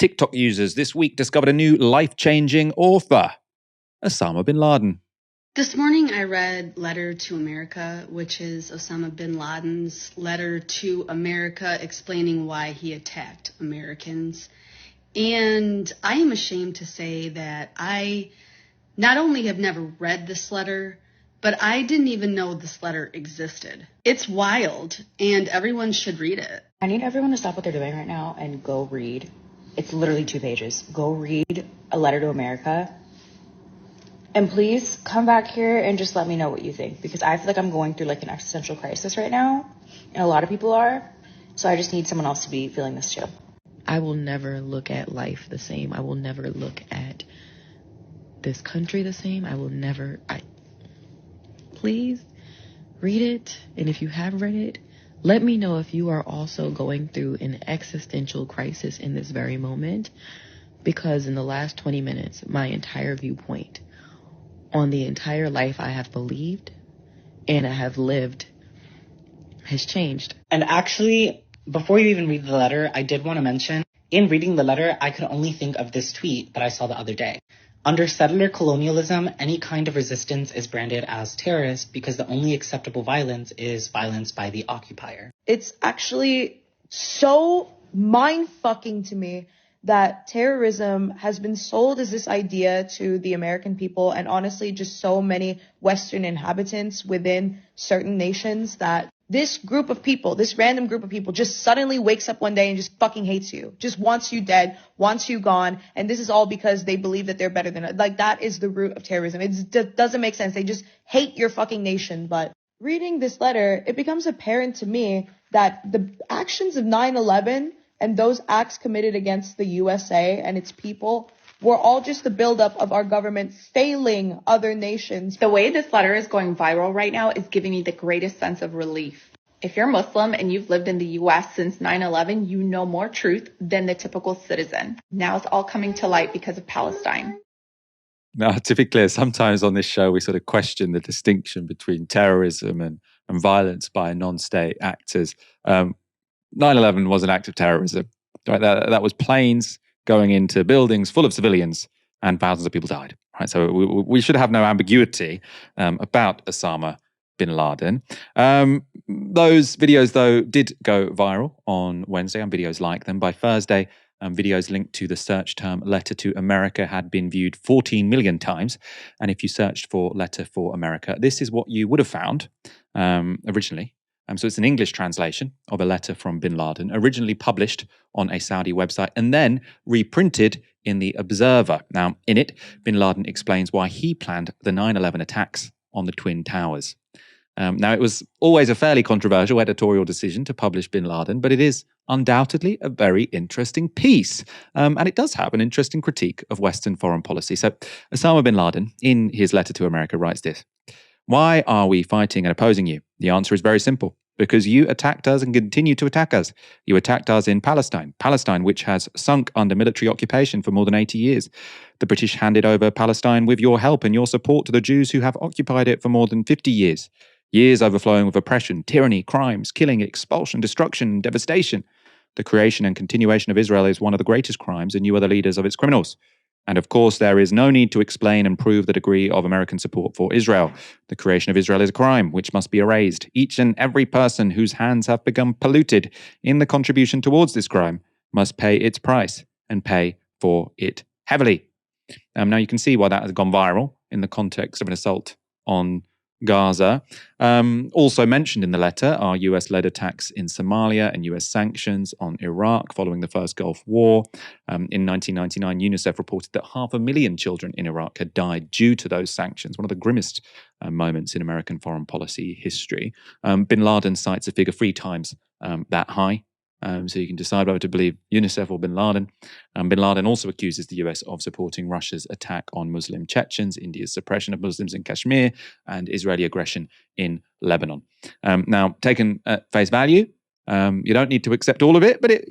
TikTok users this week discovered a new life-changing author, Osama bin Laden. This morning I read Letter to America, which is Osama bin Laden's letter to America explaining why he attacked Americans. And I am ashamed to say that I not only have never read this letter, but I didn't even know this letter existed. It's wild, and everyone should read it. I need everyone to stop what they're doing right now and go read. It's literally 2 pages. Go read A Letter to America. And please come back here and just let me know what you think, because I feel like I'm going through like an existential crisis right now, and a lot of people are. So I just need someone else to be feeling this too. I will never look at life the same. I will never look at this country the same. Please read it. And if you have read it, let me know if you are also going through an existential crisis in this very moment, because in the last 20 minutes, my entire viewpoint on the entire life I have believed and I have lived has changed. And actually, before you even read the letter, I did want to mention, in reading the letter, I could only think of this tweet that I saw the other day. Under settler colonialism, any kind of resistance is branded as terrorist because the only acceptable violence is violence by the occupier. It's actually so mind-fucking to me that terrorism has been sold as this idea to the American people, and honestly just so many Western inhabitants within certain nations, that this group of people, this random group of people, just suddenly wakes up one day and just fucking hates you, just wants you dead, wants you gone, and this is all because they believe that they're better than us. Like, that is the root of terrorism. It doesn't make sense. They just hate your fucking nation. But reading this letter, it becomes apparent to me that the actions of 9/11 and those acts committed against the USA and its people were all just the buildup of our government failing other nations. The way this letter is going viral right now is giving me the greatest sense of relief. If you're Muslim and you've lived in the US since 9/11, you know more truth than the typical citizen. Now it's all coming to light because of Palestine. Now, to be clear, sometimes on this show we sort of question the distinction between terrorism and violence by non-state actors. 9/11 was an act of terrorism. Right? That was planes going into buildings full of civilians, and thousands of people died. Right? So we should have no ambiguity about Osama bin Laden. Those videos, though, did go viral on Wednesday, and videos like them. By Thursday, videos linked to the search term Letter to America had been viewed 14 million times. And if you searched for Letter for America, this is what you would have found originally. So it's an English translation of a letter from bin Laden, originally published on a Saudi website and then reprinted in the Observer. Now, in it, bin Laden explains why he planned the 9/11 attacks on the Twin Towers. Now, it was always a fairly controversial editorial decision to publish bin Laden, but it is undoubtedly a very interesting piece. And it does have an interesting critique of Western foreign policy. So Osama bin Laden, in his letter to America, writes this: "Why are we fighting and opposing you? The answer is very simple. Because you attacked us and continue to attack us. You attacked us in Palestine, which has sunk under military occupation for more than 80 years. The British handed over Palestine with your help and your support to the Jews who have occupied it for more than 50 years. Years overflowing with oppression, tyranny, crimes, killing, expulsion, destruction, and devastation. The creation and continuation of Israel is one of the greatest crimes, and you are the leaders of its criminals. And of course, there is no need to explain and prove the degree of American support for Israel. The creation of Israel is a crime which must be erased. Each and every person whose hands have become polluted in the contribution towards this crime must pay its price and pay for it heavily." Now you can see why that has gone viral in the context of an assault on Gaza. Also mentioned in the letter are US-led attacks in Somalia and US sanctions on Iraq following the first Gulf War. In 1999, UNICEF reported that 500,000 children in Iraq had died due to those sanctions, one of the grimmest moments in American foreign policy history. Bin Laden cites a figure 3 times that high. So you can decide whether to believe UNICEF or bin Laden. Bin Laden also accuses the US of supporting Russia's attack on Muslim Chechens, India's suppression of Muslims in Kashmir, and Israeli aggression in Lebanon. Now, taken at face value, you don't need to accept all of it, but it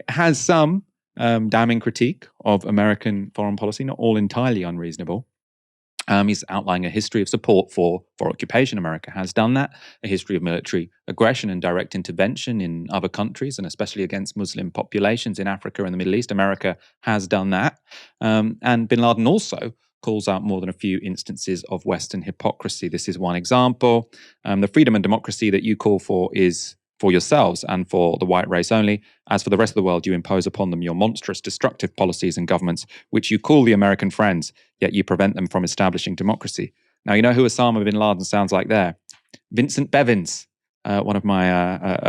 has some damning critique of American foreign policy, not all entirely unreasonable. He's outlining a history of support for occupation. America has done that. A history of military aggression and direct intervention in other countries, and especially against Muslim populations in Africa and the Middle East. America has done that. And bin Laden also calls out more than a few instances of Western hypocrisy. This is one example. The freedom and democracy that you call for is for yourselves and for the white race only. As for the rest of the world, you impose upon them your monstrous, destructive policies and governments, which you call the American friends, yet you prevent them from establishing democracy. Now, you know who Osama bin Laden sounds like there? Vincent Bevins, one of my,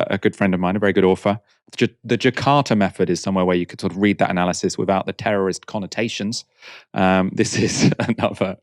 a good friend of mine, a very good author. The Jakarta method is somewhere where you could sort of read that analysis without the terrorist connotations. This is another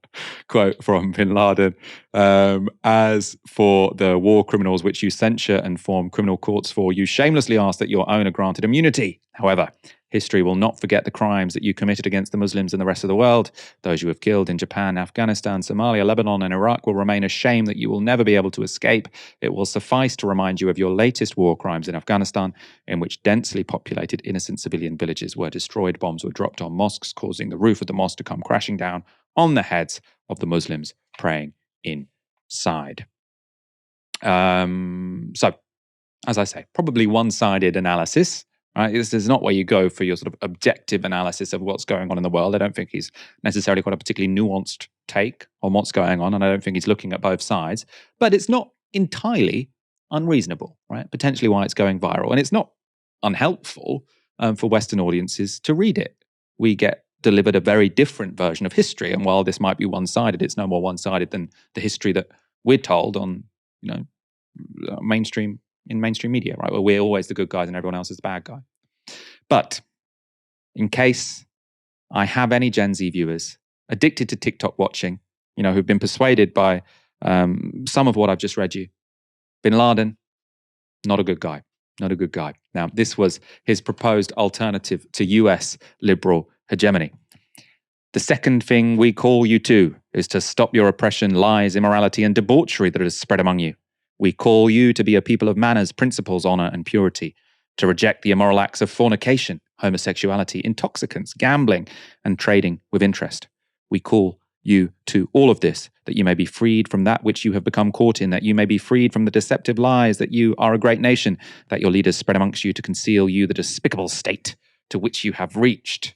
quote from bin Laden. As for the war criminals which you censure and form criminal courts for, you shamelessly ask that your own are granted immunity. However, history will not forget the crimes that you committed against the Muslims and the rest of the world. Those you have killed in Japan, Afghanistan, Somalia, Lebanon, and Iraq will remain a shame that you will never be able to escape. It will suffice to remind you of your latest war crimes in Afghanistan, in which densely populated innocent civilian villages were destroyed. Bombs were dropped on mosques, causing the roof of the mosque to come crashing down on the heads of the Muslims praying inside. So, as I say, probably one-sided analysis. Right? This is not where you go for your sort of objective analysis of what's going on in the world. I don't think he's necessarily got a particularly nuanced take on what's going on, and I don't think he's looking at both sides. But it's not entirely unreasonable, right? Potentially why it's going viral. And it's not unhelpful for Western audiences to read it. We get delivered a very different version of history, and while this might be one-sided, it's no more one-sided than the history that we're told on, mainstream media, right? Where we're always the good guys and everyone else is the bad guy. But in case I have any Gen Z viewers addicted to TikTok watching, who've been persuaded by some of what I've just read you, bin Laden, not a good guy. Not a good guy. Now, this was his proposed alternative to US liberal hegemony. The second thing we call you to is to stop your oppression, lies, immorality, and debauchery that is spread among you. We call you to be a people of manners, principles, honor, and purity, to reject the immoral acts of fornication, homosexuality, intoxicants, gambling, and trading with interest. We call you to all of this, that you may be freed from that which you have become caught in, that you may be freed from the deceptive lies that you are a great nation, that your leaders spread amongst you to conceal you the despicable state to which you have reached.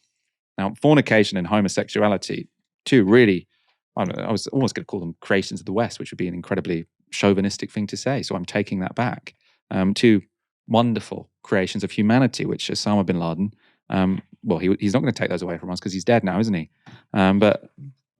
Now, fornication and homosexuality, two really, I was almost going to call them creations of the West, which would be an incredibly chauvinistic thing to say, so I'm taking that back. Two wonderful creations of humanity, which Osama bin Laden, he's not going to take those away from us because he's dead now, isn't he? But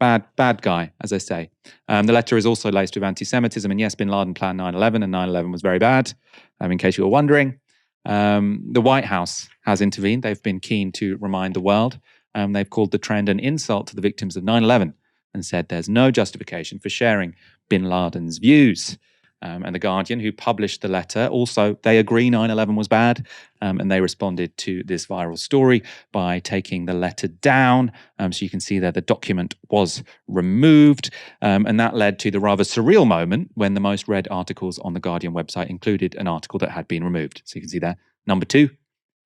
bad guy, as I say. The letter is also laced with anti-Semitism, and yes, bin Laden planned 9/11, and 9/11 was very bad, in case you were wondering. The White House has intervened. They've been keen to remind the world. They've called the trend an insult to the victims of 9/11 and said there's no justification for sharing bin Laden's views. And The Guardian, who published the letter, also, they agree 9/11 was bad, and they responded to this viral story by taking the letter down. So you can see there the document was removed, and that led to the rather surreal moment when the most read articles on the Guardian website included an article that had been removed. So you can see there, number 2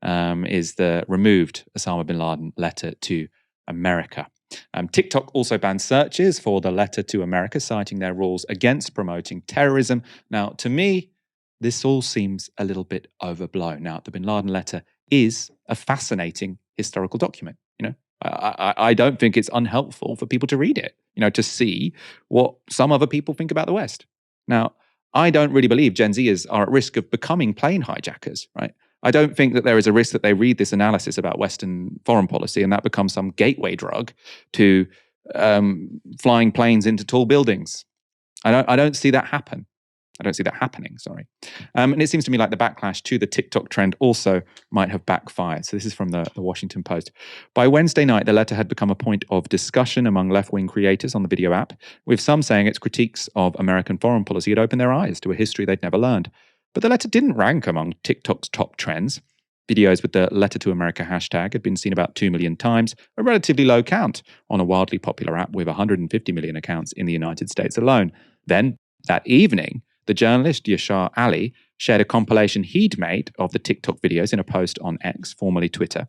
is the removed Osama bin Laden letter to America. TikTok also banned searches for the letter to America, citing their rules against promoting terrorism. Now, to me, this all seems a little bit overblown. Now, the bin Laden letter is a fascinating historical document. I don't think it's unhelpful for people to read it, to see what some other people think about the West. Now, I don't really believe Gen Zers are at risk of becoming plane hijackers, right? I don't think that there is a risk that they read this analysis about Western foreign policy and that becomes some gateway drug to flying planes into tall buildings. I don't see that happen. I don't see that happening, sorry. And it seems to me like the backlash to the TikTok trend also might have backfired. So this is from the Washington Post. By Wednesday night, the letter had become a point of discussion among left-wing creators on the video app, with some saying its critiques of American foreign policy had opened their eyes to a history they'd never learned. But the letter didn't rank among TikTok's top trends. Videos with the Letter to America hashtag had been seen about 2 million times, a relatively low count on a wildly popular app with 150 million accounts in the United States alone. Then, that evening, the journalist Yashar Ali shared a compilation he'd made of the TikTok videos in a post on X, formerly Twitter.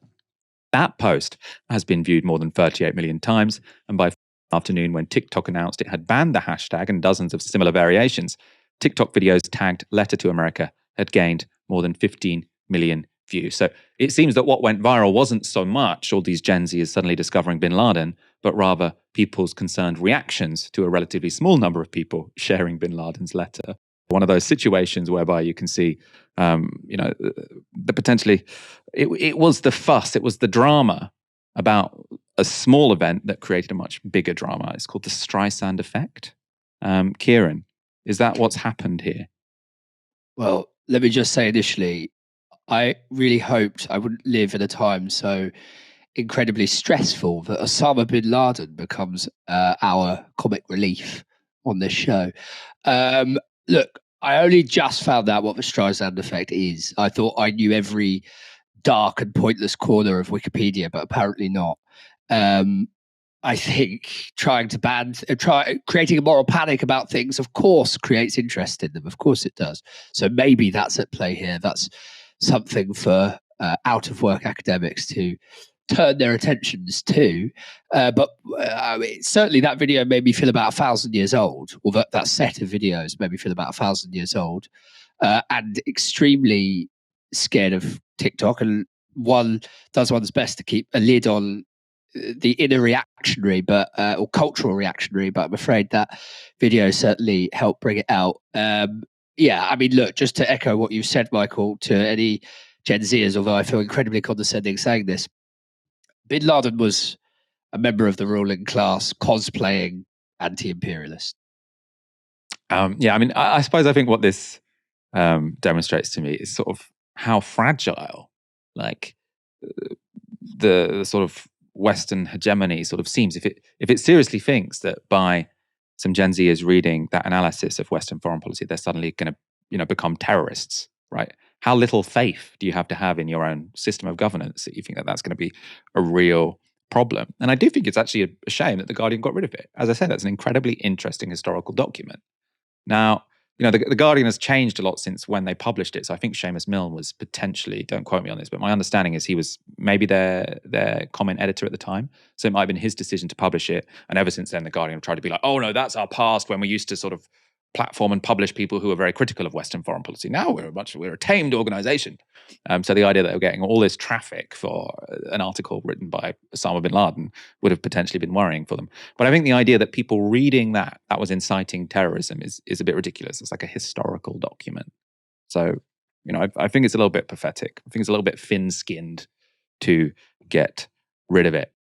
That post has been viewed more than 38 million times, and by afternoon when TikTok announced it had banned the hashtag and dozens of similar variations. TikTok videos tagged Letter to America had gained more than 15 million views. So it seems that what went viral wasn't so much all these Gen Zers suddenly discovering bin Laden, but rather people's concerned reactions to a relatively small number of people sharing bin Laden's letter. One of those situations whereby you can see, the potentially, it was the fuss, it was the drama about a small event that created a much bigger drama. It's called the Streisand effect. Kieran, is that what's happened here? Well, let me just say initially, I really hoped I wouldn't live in a time so incredibly stressful that Osama bin Laden becomes our comic relief on this show. Look, I only just found out what the Streisand effect is. I thought I knew every dark and pointless corner of Wikipedia, but apparently not. I think creating a moral panic about things, of course, creates interest in them. Of course it does. So maybe that's at play here. That's something for out-of-work academics to turn their attentions to. But certainly that video made me feel about 1,000 years old, or that set of videos made me feel about 1,000 years old, and extremely scared of TikTok. And one does one's best to keep a lid on the inner reactionary, or cultural reactionary, but I'm afraid that video certainly helped bring it out. Yeah, I mean, look, just to echo what you've said, Michael, to any Gen Zers, although I feel incredibly condescending saying this, bin Laden was a member of the ruling class cosplaying anti-imperialist. Yeah, I mean, I suppose I think what this demonstrates to me is sort of how fragile, like, the sort of Western hegemony sort of seems. If it seriously thinks that by some Gen Zers reading that analysis of Western foreign policy, they're suddenly going to become terrorists, right? How little faith do you have to have in your own system of governance that you think that that's going to be a real problem? And I do think it's actually a shame that The Guardian got rid of it. As I said, that's an incredibly interesting historical document. Now, the Guardian has changed a lot since when they published it. So I think Seamus Milne was potentially, don't quote me on this, but my understanding is he was maybe their comment editor at the time. So it might have been his decision to publish it. And ever since then, the Guardian have tried to be like, oh no, that's our past, when we used to sort of platform and publish people who are very critical of Western foreign policy. Now we're a tamed organization. So the idea that we're getting all this traffic for an article written by Osama bin Laden would have potentially been worrying for them. But I think the idea that people reading that was inciting terrorism is a bit ridiculous. It's like a historical document. So, I think it's a little bit pathetic. I think it's a little bit thin-skinned to get rid of it.